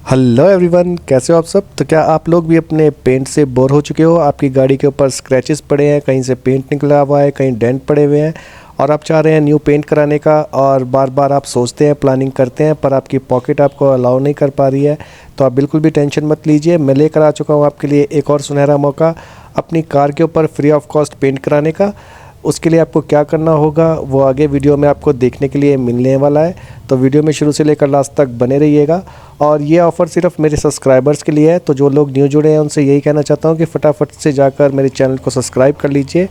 Hello everyone, कैसे हो आप सब। तो क्या आप लोग भी अपने पेंट से बोर हो चुके हो। आपकी गाड़ी के ऊपर स्क्रैचेस पड़े हैं, कहीं से पेंट निकला हुआ है, कहीं डेंट पड़े हुए हैं और आप चाह रहे हैं न्यू पेंट कराने का। और बार बार आप सोचते हैं, प्लानिंग करते हैं, पर आपकी पॉकेट आपको अलाउ नहीं कर पा रही है। तो आप बिल्कुल भी टेंशन मत लीजिए, मैं लेकर आ चुका हूँ आपके लिए एक और सुनहरा मौका अपनी कार के ऊपर फ्री ऑफ कॉस्ट पेंट कराने का। उसके लिए आपको क्या करना होगा वो आगे वीडियो में आपको देखने के लिए मिलने वाला है। तो वीडियो में शुरू से लेकर लास्ट तक बने रहिएगा। और ये ऑफ़र सिर्फ मेरे सब्सक्राइबर्स के लिए है, तो जो लोग न्यू जुड़े हैं उनसे यही कहना चाहता हूँ कि फटाफट से जाकर मेरे चैनल को सब्सक्राइब कर लीजिए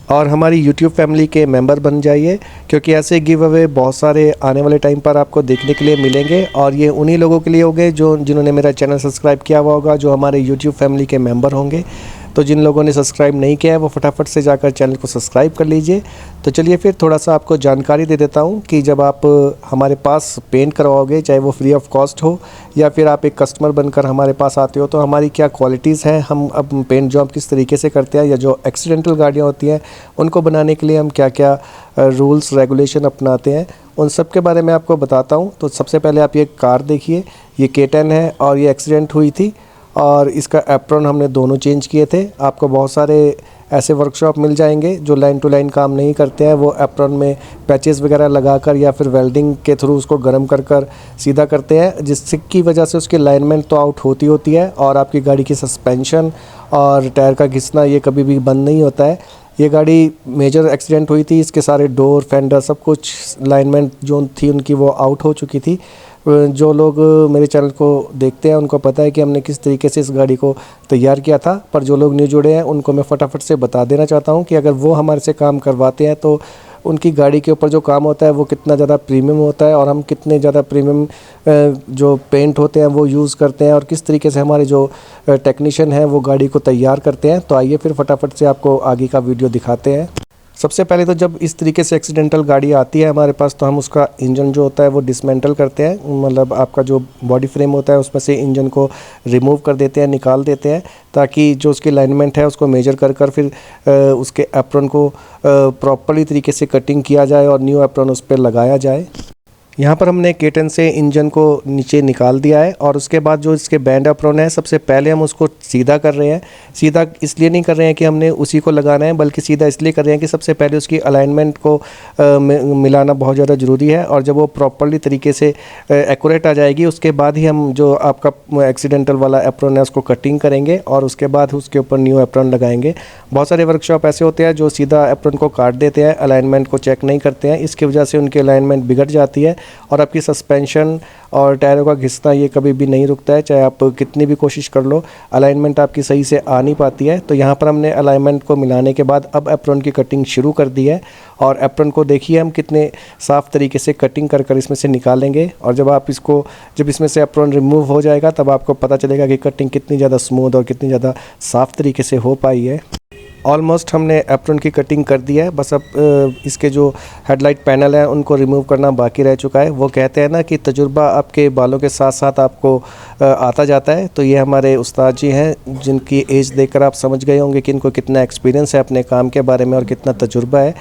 और हमारी यूट्यूब फैमिली के मेंबर बन जाइए, क्योंकि ऐसे गिव अवे बहुत सारे आने वाले टाइम पर आपको देखने के लिए मिलेंगे। और ये उन्हीं लोगों के लिए होंगे जो जिन्होंने मेरा चैनल सब्सक्राइब किया हुआ होगा, जो हमारे यूट्यूब फैमिली के मेंबर होंगे। तो जिन लोगों ने सब्सक्राइब नहीं किया है वो फटाफट से जाकर चैनल को सब्सक्राइब कर लीजिए। तो चलिए फिर थोड़ा सा आपको जानकारी दे देता हूँ कि जब आप हमारे पास पेंट करवाओगे, चाहे वो फ्री ऑफ कॉस्ट हो या फिर आप एक कस्टमर बनकर हमारे पास आते हो, तो हमारी क्या क्वालिटीज़ हैं, हम अब पेंट जॉब किस तरीके से करते हैं, या जो एक्सीडेंटल गाड़ियाँ होती हैं उनको बनाने के लिए हम क्या क्या रूल्स रेगुलेशन अपनाते हैं, उन सब के बारे में आपको बताता हूँ। तो सबसे पहले आप ये कार देखिए, ये K10 है और ये एक्सीडेंट हुई थी और इसका एप्रॉन हमने दोनों चेंज किए थे। आपको बहुत सारे ऐसे वर्कशॉप मिल जाएंगे जो लाइन टू लाइन काम नहीं करते हैं, वो एप्रॉन में पैचेस वगैरह लगाकर या फिर वेल्डिंग के थ्रू उसको गर्म कर सीधा करते हैं, जिससे की वजह से उसकी अलाइनमेंट तो आउट होती है और आपकी गाड़ी की सस्पेंशन और टायर का घिसना ये कभी भी बंद नहीं होता है। ये गाड़ी मेजर एक्सीडेंट हुई थी, इसके सारे डोर फेंडर सब कुछ अलाइनमेंट जो थी उनकी वो आउट हो चुकी थी। जो लोग मेरे चैनल को देखते हैं उनको पता है कि हमने किस तरीके से इस गाड़ी को तैयार किया था, पर जो लोग न्यू जुड़े हैं उनको मैं फटाफट से बता देना चाहता हूं कि अगर वो हमारे से काम करवाते हैं तो उनकी गाड़ी के ऊपर जो काम होता है वो कितना ज़्यादा प्रीमियम होता है और हम कितने ज़्यादा प्रीमियम जो पेंट होते हैं वो यूज़ करते हैं और किस तरीके से हमारे जो टेक्नीशियन हैं वो गाड़ी को तैयार करते हैं। तो आइए फिर फटाफट से आपको आगे का वीडियो दिखाते हैं। सबसे पहले तो जब इस तरीके से एक्सीडेंटल गाड़ी आती है हमारे पास, तो हम उसका इंजन जो होता है वो डिसमेंटल करते हैं, मतलब आपका जो बॉडी फ्रेम होता है उसमें से इंजन को रिमूव कर देते हैं, निकाल देते हैं, ताकि जो उसकी अलाइनमेंट है उसको मेजर कर फिर उसके एप्रॉन को प्रॉपर्ली तरीके से कटिंग किया जाए और न्यू एप्रॉन उस पर लगाया जाए। यहाँ पर हमने K10 से इंजन को नीचे निकाल दिया है और उसके बाद जो इसके बैंड एप्रॉन है सबसे पहले हम उसको सीधा कर रहे हैं। सीधा इसलिए नहीं कर रहे हैं कि हमने उसी को लगाना है, बल्कि सीधा इसलिए कर रहे हैं कि सबसे पहले उसकी अलाइनमेंट को मिलाना बहुत ज़्यादा ज़रूरी है। और जब वो प्रॉपर्ली तरीके से एक्यूरेट आ जाएगी उसके बाद ही हम जो आपका एक्सीडेंटल वाला एप्रॉन है उसको कटिंग करेंगे और उसके बाद उसके ऊपर न्यू एप्रॉन लगाएंगे। बहुत सारे वर्कशॉप ऐसे होते हैं जो सीधा एप्रॉन को काट देते हैं, अलाइनमेंट को चेक नहीं करते हैं, इसकी वजह से उनकी अलाइनमेंट बिगड़ जाती है और आपकी सस्पेंशन और टायरों का घिसना ये कभी भी नहीं रुकता है, चाहे आप कितनी भी कोशिश कर लो, अलाइनमेंट आपकी सही से आ नहीं पाती है। तो यहाँ पर हमने अलाइनमेंट को मिलाने के बाद अब एप्रॉन की कटिंग शुरू कर दी है और एप्रॉन को देखिए हम कितने साफ़ तरीके से कटिंग कर इसमें से निकालेंगे। और जब इसमें से एप्रॉन रिमूव हो जाएगा तब आपको पता चलेगा कि कटिंग कितनी ज़्यादा स्मूथ और कितनी ज़्यादा साफ़ तरीके से हो पाई है। ऑलमोस्ट हमने एप्रॉन की कटिंग कर दी है, बस अब इसके जो हेडलाइट पैनल है उनको रिमूव करना बाकी रह चुका है। वो कहते हैं ना कि तजुर्बा आपके बालों के साथ साथ आपको आता जाता है, तो ये हमारे उस्ताद जी हैं जिनकी एज देखकर आप समझ गए होंगे कि इनको कितना एक्सपीरियंस है अपने काम के बारे में और कितना तजुर्बा है।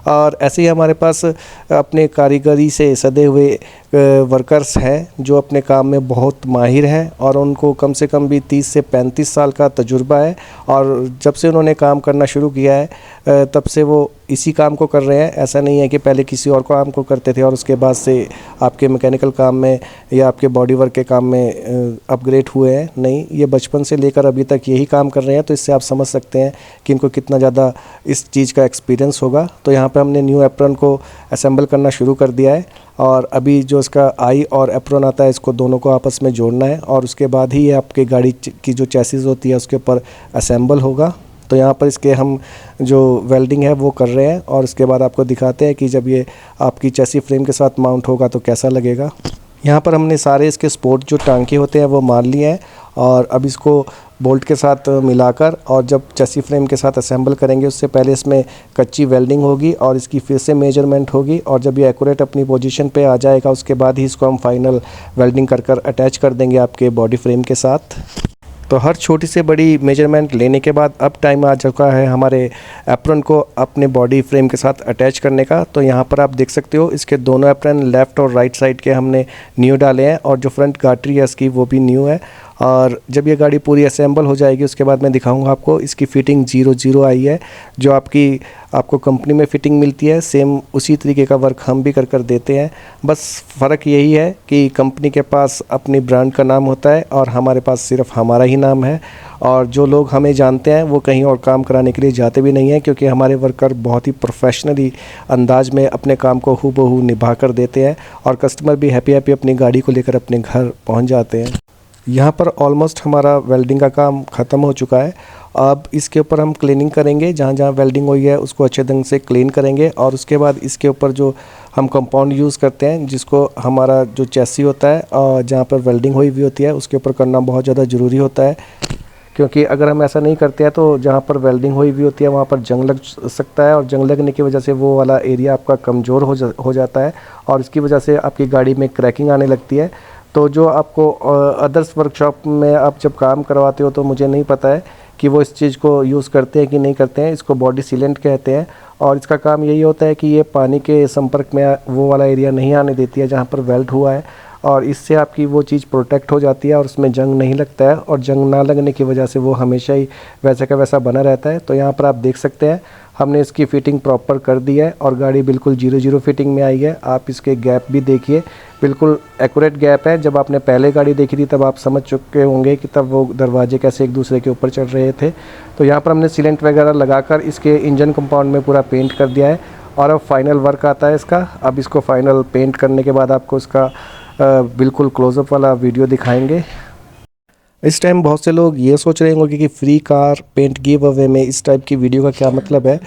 और ऐसे ही हमारे पास अपने कारीगरी से सदे हुए वर्कर्स हैं जो अपने काम में बहुत माहिर हैं और उनको कम से कम भी 30 से 35 साल का तजुर्बा है। और जब से उन्होंने काम करना शुरू किया है तब से वो इसी काम को कर रहे हैं। ऐसा नहीं है कि पहले किसी और काम को करते थे और उसके बाद से आपके मैकेनिकल काम में या आपके बॉडी वर्क के काम में अपग्रेड हुए हैं। नहीं, ये बचपन से लेकर अभी तक यही काम कर रहे हैं। तो इससे आप समझ सकते हैं कि इनको कितना ज़्यादा इस चीज़ का एक्सपीरियंस होगा। तो यहाँ पे हमने न्यू एप्रॉन को असेंबल करना शुरू कर दिया है और अभी जो इसका आई और एप्रॉन आता है इसको दोनों को आपस में जोड़ना है और उसके बाद ही ये आपके गाड़ी की जो चैसिस होती है उसके ऊपर असेंबल होगा। तो यहाँ पर इसके हम जो वेल्डिंग है वो कर रहे हैं और उसके बाद आपको दिखाते हैं कि जब ये आपकी चैसी फ्रेम के साथ माउंट होगा तो कैसा लगेगा। यहाँ पर हमने सारे इसके स्पोर्ट जो टांके होते हैं वो मान लिए हैं और अब इसको बोल्ट के साथ मिलाकर और जब चैसी फ्रेम के साथ असेंबल करेंगे उससे पहले इसमें कच्ची वेल्डिंग होगी और इसकी फिर से मेजरमेंट होगी और जब ये एक्यूरेट अपनी पोजीशन पे आ जाएगा उसके बाद ही इसको हम फाइनल वेल्डिंग कर अटैच कर देंगे आपके बॉडी फ्रेम के साथ। तो हर छोटी से बड़ी मेजरमेंट लेने के बाद अब टाइम आ चुका है हमारे एप्रन को अपने बॉडी फ्रेम के साथ अटैच करने का। तो यहाँ पर आप देख सकते हो इसके दोनों एप्रन लेफ़्ट और राइट साइड के हमने न्यू डाले हैं और जो फ्रंट गाटरी है इसकी वो भी न्यू है। और जब ये गाड़ी पूरी असेंबल हो जाएगी उसके बाद मैं दिखाऊंगा आपको। इसकी फ़िटिंग 00 आई है, जो आपको कंपनी में फ़िटिंग मिलती है सेम उसी तरीके का वर्क हम भी कर देते हैं। बस फ़र्क यही है कि कंपनी के पास अपनी ब्रांड का नाम होता है और हमारे पास सिर्फ हमारा ही नाम है। और जो लोग हमें जानते हैं वो कहीं और काम कराने के लिए जाते भी नहीं हैं, क्योंकि हमारे वर्कर बहुत ही प्रोफेशनली अंदाज में अपने काम को हूबहू निभा कर देते हैं और कस्टमर भी हैप्पी अपनी गाड़ी को लेकर अपने घर पहुँच जाते हैं। यहाँ पर ऑलमोस्ट हमारा वेल्डिंग का काम ख़त्म हो चुका है। अब इसके ऊपर हम क्लीनिंग करेंगे, जहाँ जहाँ वेल्डिंग हुई है उसको अच्छे ढंग से क्लीन करेंगे और उसके बाद इसके ऊपर जो हम कंपाउंड यूज़ करते हैं, जिसको हमारा जो चैसी होता है और जहाँ पर वेल्डिंग हुई हुई होती है उसके ऊपर करना बहुत ज़्यादा ज़रूरी होता है। क्योंकि अगर हम ऐसा नहीं करते हैं तो जहाँ पर वेल्डिंग हुई हुई होती है वहाँ पर जंग लग सकता है और जंग लगने की वजह से वो वाला एरिया आपका कमज़ोर हो जाता है और इसकी वजह से आपकी गाड़ी में क्रैकिंग आने लगती है। तो जो आपको अदर्स वर्कशॉप में आप जब काम करवाते हो तो मुझे नहीं पता है कि वो इस चीज़ को यूज़ करते हैं कि नहीं करते हैं। इसको बॉडी सीलेंट कहते हैं और इसका काम यही होता है कि ये पानी के संपर्क में वो वाला एरिया नहीं आने देती है जहाँ पर वेल्ड हुआ है, और इससे आपकी वो चीज़ प्रोटेक्ट हो जाती है और उसमें जंग नहीं लगता है और जंग ना लगने की वजह से वो हमेशा ही वैसे का वैसा बना रहता है। तो यहाँ पर आप देख सकते हैं हमने इसकी फ़िटिंग प्रॉपर कर दी है और गाड़ी बिल्कुल 00 फिटिंग में आई है। आप इसके गैप भी देखिए, बिल्कुल एक्यूरेट गैप है। जब आपने पहले गाड़ी देखी थी तब आप समझ चुके होंगे कि तब वो दरवाजे कैसे एक दूसरे के ऊपर चढ़ रहे थे। तो यहाँ पर हमने सीलेंट वगैरह लगाकर इसके इंजन कंपाउंड में पूरा पेंट कर दिया है और अब फाइनल वर्क आता है इसका। अब इसको फाइनल पेंट करने के बाद आपको इसका बिल्कुल क्लोज़अप वाला वीडियो दिखाएंगे। इस टाइम बहुत से लोग ये सोच रहे होंगे कि free car paint giveaway में इस टाइप की वीडियो का क्या मतलब है।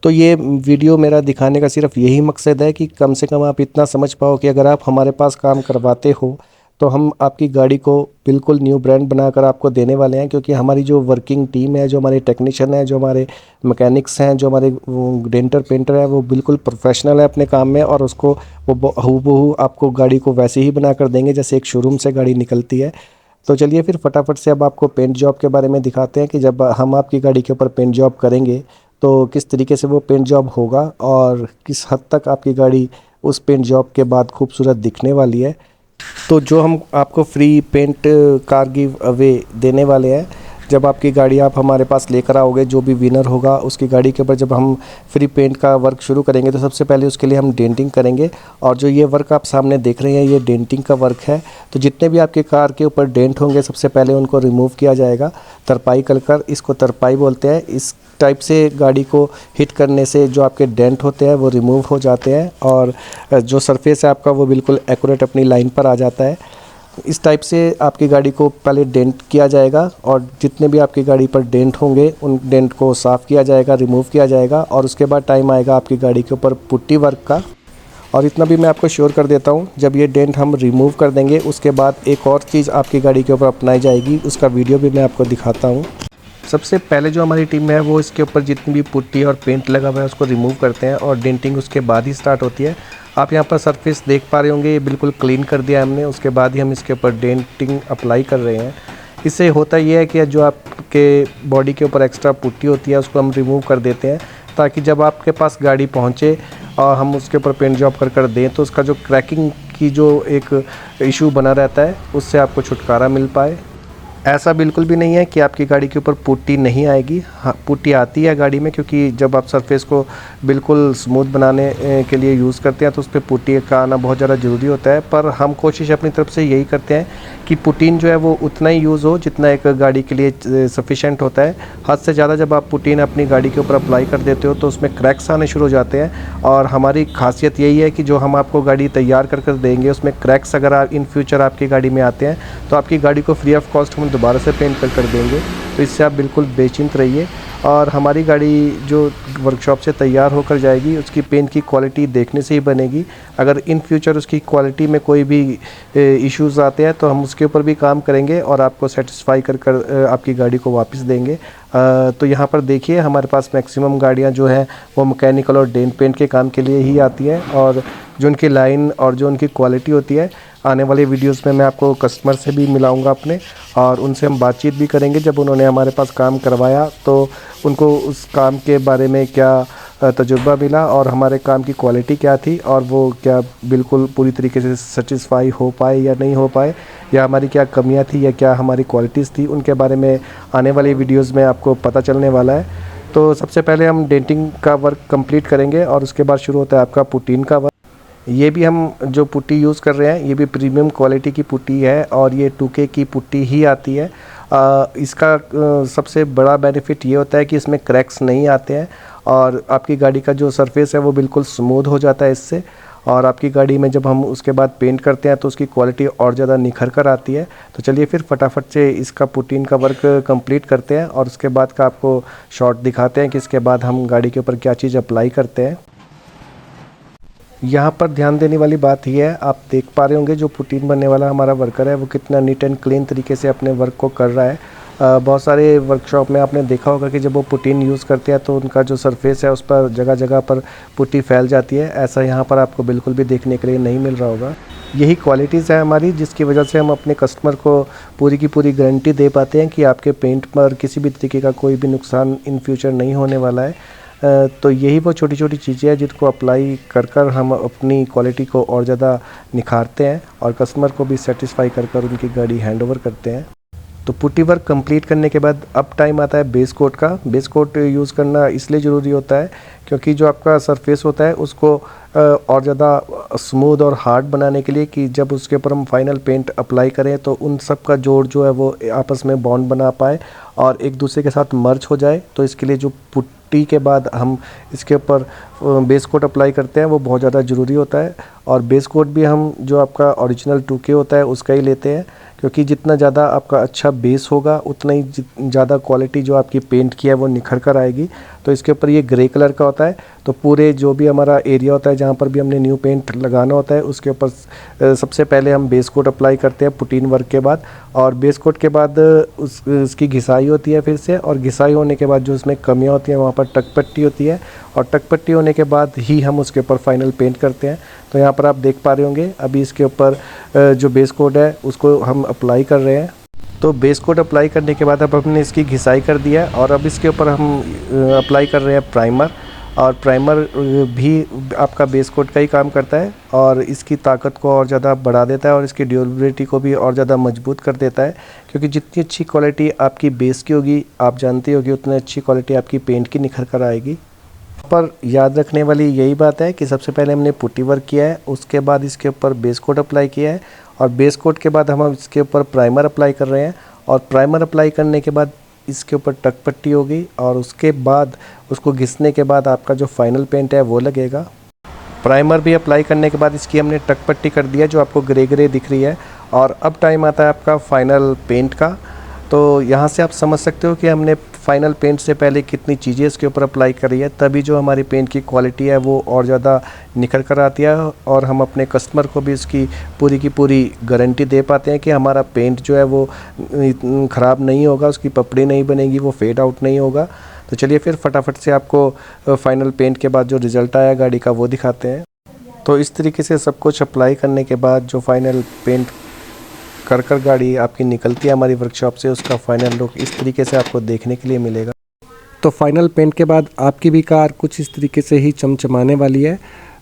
तो ये वीडियो मेरा दिखाने का सिर्फ यही मकसद है कि कम से कम आप इतना समझ पाओ कि अगर आप हमारे पास काम करवाते हो तो हम आपकी गाड़ी को बिल्कुल न्यू ब्रांड बनाकर आपको देने वाले हैं। क्योंकि हमारी जो वर्किंग टीम है, जो हमारे टेक्नीशियन हैं, जो हमारे मैकेनिक्स हैं, जो हमारे डेंटर पेंटर हैं, वो बिल्कुल प्रोफेशनल है अपने काम में और उसको वो हूबहू आपको गाड़ी को वैसे ही बना कर देंगे जैसे एक शोरूम से गाड़ी निकलती है। तो चलिए फिर फटाफट से अब आपको पेंट जॉब के बारे में दिखाते हैं कि जब हम आपकी गाड़ी के ऊपर पेंट जॉब करेंगे तो किस तरीके से वो पेंट जॉब होगा और किस हद तक आपकी गाड़ी उस पेंट जॉब के बाद खूबसूरत दिखने वाली है। तो जो हम आपको free paint car giveaway देने वाले हैं, जब आपकी गाड़ी आप हमारे पास लेकर आओगे, जो भी विनर होगा उसकी गाड़ी के ऊपर जब हम फ्री पेंट का वर्क शुरू करेंगे तो सबसे पहले उसके लिए हम डेंटिंग करेंगे। और जो ये वर्क आप सामने देख रहे हैं ये डेंटिंग का वर्क है। तो जितने भी आपके कार के ऊपर डेंट होंगे सबसे पहले उनको रिमूव किया जाएगा तरपाई कर, इसको तरपाई बोलते हैं। इस टाइप से गाड़ी को हिट करने से जो आपके डेंट होते हैं वो रिमूव हो जाते हैं और जो सरफेस है आपका वो बिल्कुल एक्यूरेट अपनी लाइन पर आ जाता है। इस टाइप से आपकी गाड़ी को पहले डेंट किया जाएगा और जितने भी आपकी गाड़ी पर डेंट होंगे उन डेंट को साफ़ किया जाएगा, रिमूव किया जाएगा और उसके बाद टाइम आएगा आपकी गाड़ी के ऊपर पुट्टी वर्क का। और इतना भी मैं आपको श्योर कर देता हूँ, जब ये डेंट हम रिमूव कर देंगे उसके बाद एक और चीज़ आपकी गाड़ी के ऊपर अपनाई जाएगी, उसका वीडियो भी मैं आपको दिखाता हूँ। सबसे पहले जो हमारी टीम है वो इसके ऊपर जितनी भी पुट्टी और पेंट लगा हुआ है उसको रिमूव करते हैं और डेंटिंग उसके बाद ही स्टार्ट होती है। आप यहाँ पर सरफेस देख पा रहे होंगे, ये बिल्कुल क्लीन कर दिया हमने, उसके बाद ही हम इसके ऊपर डेंटिंग अप्लाई कर रहे हैं। इससे होता ये है कि जो आपके बॉडी के ऊपर एक्स्ट्रा पुट्टी होती है उसको हम रिमूव कर देते हैं, ताकि जब आपके पास गाड़ी पहुँचे और हम उसके ऊपर पेंट जॉब कर दें तो उसका जो क्रैकिंग की जो एक इशू बना रहता है उससे आपको छुटकारा मिल पाए। ऐसा बिल्कुल भी नहीं है कि आपकी गाड़ी के ऊपर पुट्टी नहीं आएगी। हाँ, पुट्टी आती है गाड़ी में, क्योंकि जब आप सरफेस को बिल्कुल स्मूथ बनाने के लिए यूज़ करते हैं तो उस पर पुट्टी का आना बहुत ज़्यादा ज़रूरी होता है। पर हम कोशिश अपनी तरफ से यही करते हैं कि पुटीन जो है वो उतना ही यूज़ हो जितना एक गाड़ी के लिए सफिशेंट होता है। हद से ज़्यादा जब आप पुटीन अपनी गाड़ी के ऊपर अप्लाई कर देते हो तो उसमें क्रैक्स आने शुरू हो जाते हैं और हमारी खासियत यही है कि जो हम आपको गाड़ी तैयार कर देंगे उसमें क्रैक्स अगर इन फ्यूचर आपकी गाड़ी में आते हैं तो आपकी गाड़ी को फ्री ऑफ कॉस्ट हम दोबारा से पेंट कर देंगे। तो इससे आप बिल्कुल बेचिंत रहिए। और हमारी गाड़ी जो वर्कशॉप से तैयार होकर जाएगी उसकी पेंट की क्वालिटी देखने से ही बनेगी। अगर इन फ्यूचर उसकी क्वालिटी में कोई भी इश्यूज़ आते हैं तो हम उसके ऊपर भी काम करेंगे और आपको सेटिस्फाई कर आपकी गाड़ी को वापस देंगे। तो यहाँ पर देखिए हमारे पास मैक्सिमम गाड़ियाँ जो हैं वो मैकेनिकल और डेंट पेंट के काम के लिए ही आती हैं, और जो उनकी लाइन और जो उनकी क्वालिटी होती है, आने वाले वीडियोस में मैं आपको कस्टमर से भी मिलाऊंगा अपने, और उनसे हम बातचीत भी करेंगे। जब उन्होंने हमारे पास काम करवाया तो उनको उस काम के बारे में क्या तजुर्बा मिला और हमारे काम की क्वालिटी क्या थी, और वो क्या बिल्कुल पूरी तरीके से सेटिस्फाई हो पाए या नहीं हो पाए, या हमारी क्या कमियां थी या क्या हमारी क्वालिटीज़ थी, उनके बारे में आने वाली वीडियोस में आपको पता चलने वाला है। तो सबसे पहले हम डेंटिंग का वर्क कंप्लीट करेंगे और उसके बाद शुरू होता है आपका पुटीन का वर्क। ये भी हम जो पुट्टी यूज़ कर रहे हैं ये भी प्रीमियम क्वालिटी की पुट्टी है, और ये 2K की पुट्टी ही आती है। इसका सबसे बड़ा बेनिफिट ये होता है कि इसमें क्रैक्स नहीं आते हैं, और आपकी गाड़ी का जो सरफेस है वो बिल्कुल स्मूथ हो जाता है इससे, और आपकी गाड़ी में जब हम उसके बाद पेंट करते हैं तो उसकी क्वालिटी और ज़्यादा निखर कर आती है। तो चलिए फिर फटाफट से इसका पुटीन का वर्क कंप्लीट करते हैं, और उसके बाद का आपको शॉट दिखाते हैं कि इसके बाद हम गाड़ी के ऊपर क्या चीज़ अप्लाई करते हैं। यहाँ पर ध्यान देने वाली बात यह है, आप देख पा रहे होंगे जो पुटीन बनने वाला हमारा वर्कर है वो कितना नीट एंड क्लीन तरीके से अपने वर्क को कर रहा है। बहुत सारे वर्कशॉप में आपने देखा होगा कि जब वो पुटीन यूज़ करते हैं तो उनका जो सरफेस है उस पर जगह जगह पर पुट्टी फैल जाती है। ऐसा यहाँ पर आपको बिल्कुल भी देखने के लिए नहीं मिल रहा होगा। यही क्वालिटीज़ है हमारी जिसकी वजह से हम अपने कस्टमर को पूरी की पूरी गारंटी दे पाते हैं कि आपके पेंट पर किसी भी तरीके का कोई भी नुकसान इन फ्यूचर नहीं होने वाला है। तो यही वो छोटी छोटी चीज़ें हैं जिनको अप्लाई कर कर हम अपनी क्वालिटी को और ज़्यादा निखारते हैं और कस्टमर को भी सेटिस्फाई कर कर उनकी गाड़ी हैंड ओवर करते हैं। तो पुट्टी वर्क कंप्लीट करने के बाद अब टाइम आता है बेस कोट का। बेस कोट यूज़ करना इसलिए ज़रूरी होता है क्योंकि जो आपका सरफेस होता है उसको और ज़्यादा स्मूथ और हार्ड बनाने के लिए कि जब उसके ऊपर हम फाइनल पेंट अप्लाई करें तो उन सब का जोड़ जो है वो आपस में बॉन्ड बना पाए और एक दूसरे के साथ मर्ज हो जाए। तो इसके लिए जो पुट्टी के बाद हम इसके ऊपर बेस कोट अप्लाई करते हैं वो बहुत ज़्यादा ज़रूरी होता है। और बेस कोट भी हम जो आपका ओरिजिनल 2K होता है उसका ही लेते हैं क्योंकि जितना ज़्यादा आपका अच्छा बेस होगा उतना ही ज़्यादा क्वालिटी जो आपकी पेंट की है वो निखर कर आएगी। तो इसके ऊपर ये ग्रे कलर का होता है, तो पूरे जो भी हमारा एरिया होता है जहाँ पर भी हमने न्यू पेंट लगाना होता है उसके ऊपर सबसे पहले हम बेस कोट अप्लाई करते हैं पुटीन वर्क के बाद। और बेस कोट के बाद उसकी घिसाई होती है फिर से, और घिसाई होने के बाद जो उसमें कमियाँ होती हैं वहाँ पर टक पट्टी होती है, और टक पट्टी होने के बाद ही हम उसके ऊपर फाइनल पेंट करते हैं। तो यहाँ पर आप देख पा रहे होंगे अभी इसके ऊपर जो बेस कोट है उसको हम अप्लाई कर रहे हैं। तो बेस कोट अप्लाई करने के बाद अब हमने इसकी घिसाई कर दिया और अब इसके ऊपर हम अप्लाई कर रहे हैं प्राइमर। और प्राइमर भी आपका बेस कोट का ही काम करता है और इसकी ताकत को और ज़्यादा बढ़ा देता है और इसकी ड्यूरेबिलिटी को भी और ज़्यादा मजबूत कर देता है क्योंकि जितनी अच्छी क्वालिटी आपकी बेस की होगी आप जानते होगी उतनी अच्छी क्वालिटी आपकी पेंट की निखर कर आएगी। पर याद रखने वाली यही बात है कि सबसे पहले हमने पुट्टी वर्क किया है, उसके बाद इसके ऊपर बेस कोट अप्लाई किया है और बेस कोट के बाद हम इसके ऊपर प्राइमर अप्लाई कर रहे हैं। और प्राइमर अप्लाई करने के बाद इसके ऊपर टक पट्टी होगी और उसके बाद उसको घिसने के बाद आपका जो फाइनल पेंट है वो लगेगा। प्राइमर भी अप्लाई करने के बाद इसकी हमने टक पट्टी कर दिया जो आपको ग्रे ग्रे दिख रही है। और अब टाइम आता है आपका फाइनल पेंट का। तो यहाँ से आप समझ सकते हो कि हमने फाइनल पेंट से पहले कितनी चीज़ें इसके ऊपर अप्लाई करी है, तभी जो हमारी पेंट की क्वालिटी है वो और ज़्यादा निखर कर आती है और हम अपने कस्टमर को भी इसकी पूरी की पूरी गारंटी दे पाते हैं कि हमारा पेंट जो है वो ख़राब नहीं होगा, उसकी पपड़ी नहीं बनेगी, वो फेड आउट नहीं होगा। तो चलिए फिर फटाफट से आपको फाइनल पेंट के बाद जो रिज़ल्ट आया गाड़ी का वो दिखाते हैं। तो इस तरीके से सब कुछ अप्लाई करने के बाद जो फाइनल पेंट कर गाड़ी आपकी निकलती है हमारी वर्कशॉप से, उसका फाइनल लुक इस तरीके से आपको देखने के लिए मिलेगा। तो फाइनल पेंट के बाद आपकी भी कार कुछ इस तरीके से ही चमचमाने वाली है।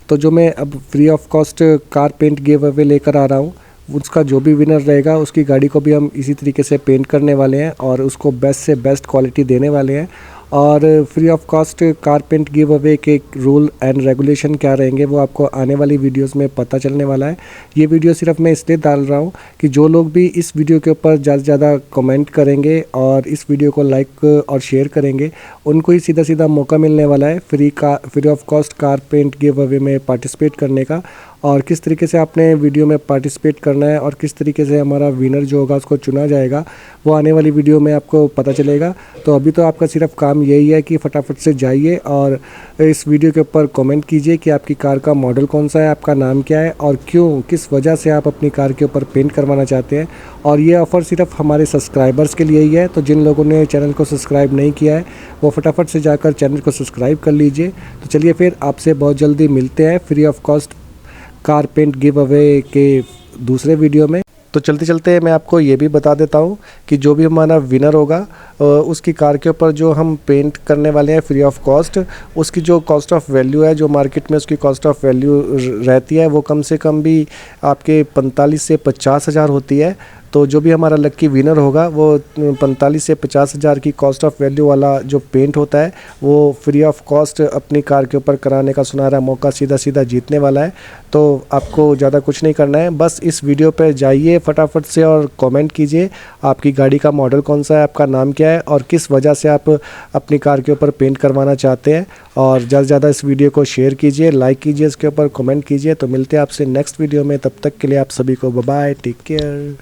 तो जो मैं अब free of cost car paint giveaway लेकर आ रहा हूँ उसका जो भी विनर रहेगा उसकी गाड़ी को भी हम इसी तरीके से पेंट करने वाले हैं और उसको बेस्ट से बेस्ट क्वालिटी देने वाले हैं। और free of cost car paint giveaway के रूल एंड रेगुलेशन क्या रहेंगे वो आपको आने वाली वीडियोस में पता चलने वाला है। ये वीडियो सिर्फ मैं इसलिए डाल रहा हूँ कि जो लोग भी इस वीडियो के ऊपर ज़्यादा से ज़्यादा कमेंट करेंगे और इस वीडियो को लाइक और शेयर करेंगे उनको ही सीधा सीधा मौका मिलने वाला है free of cost car paint giveaway में पार्टिसिपेट करने का। और किस तरीके से आपने वीडियो में पार्टिसिपेट करना है और किस तरीके से हमारा विनर जो होगा उसको चुना जाएगा, वो आने वाली वीडियो में आपको पता चलेगा। तो अभी तो आपका सिर्फ काम यही है कि फटाफट से जाइए और इस वीडियो के ऊपर कमेंट कीजिए कि आपकी कार का मॉडल कौन सा है, आपका नाम क्या है और क्यों, किस वजह से आप अपनी कार के ऊपर पेंट करवाना चाहते हैं। और ये ऑफ़र सिर्फ हमारे सब्सक्राइबर्स के लिए ही है, तो जिन लोगों ने चैनल को सब्सक्राइब नहीं किया है वो फटाफट से जाकर चैनल को सब्सक्राइब कर लीजिए। तो चलिए फिर आपसे बहुत जल्दी मिलते हैं free of cost car paint giveaway के दूसरे वीडियो में। तो चलते चलते मैं आपको ये भी बता देता हूँ कि जो भी हमारा विनर होगा उसकी कार के ऊपर जो हम पेंट करने वाले हैं फ्री ऑफ कॉस्ट, उसकी जो कॉस्ट ऑफ वैल्यू है, जो मार्केट में उसकी कॉस्ट ऑफ वैल्यू रहती है, वो कम से कम भी आपके 45 से 50 हज़ार होती है। तो जो भी हमारा लक्की विनर होगा वो 45 से 50 हज़ार की कॉस्ट ऑफ वैल्यू वाला जो पेंट होता है वो फ्री ऑफ कॉस्ट अपनी कार के ऊपर कराने का सुनहरा मौका सीधा सीधा जीतने वाला है। तो आपको ज़्यादा कुछ नहीं करना है, बस इस वीडियो पे जाइए फटाफट से और कमेंट कीजिए आपकी गाड़ी का मॉडल कौन सा है, आपका नाम क्या है और किस वजह से आप अपनी कार के ऊपर पेंट करवाना चाहते हैं। और ज़्यादा से ज़्यादा इस वीडियो को शेयर कीजिए, लाइक कीजिए, इसके ऊपर कमेंट कीजिए। तो मिलते हैं आपसे नेक्स्ट वीडियो में, तब तक के लिए आप सभी को बाय बाय, टेक केयर।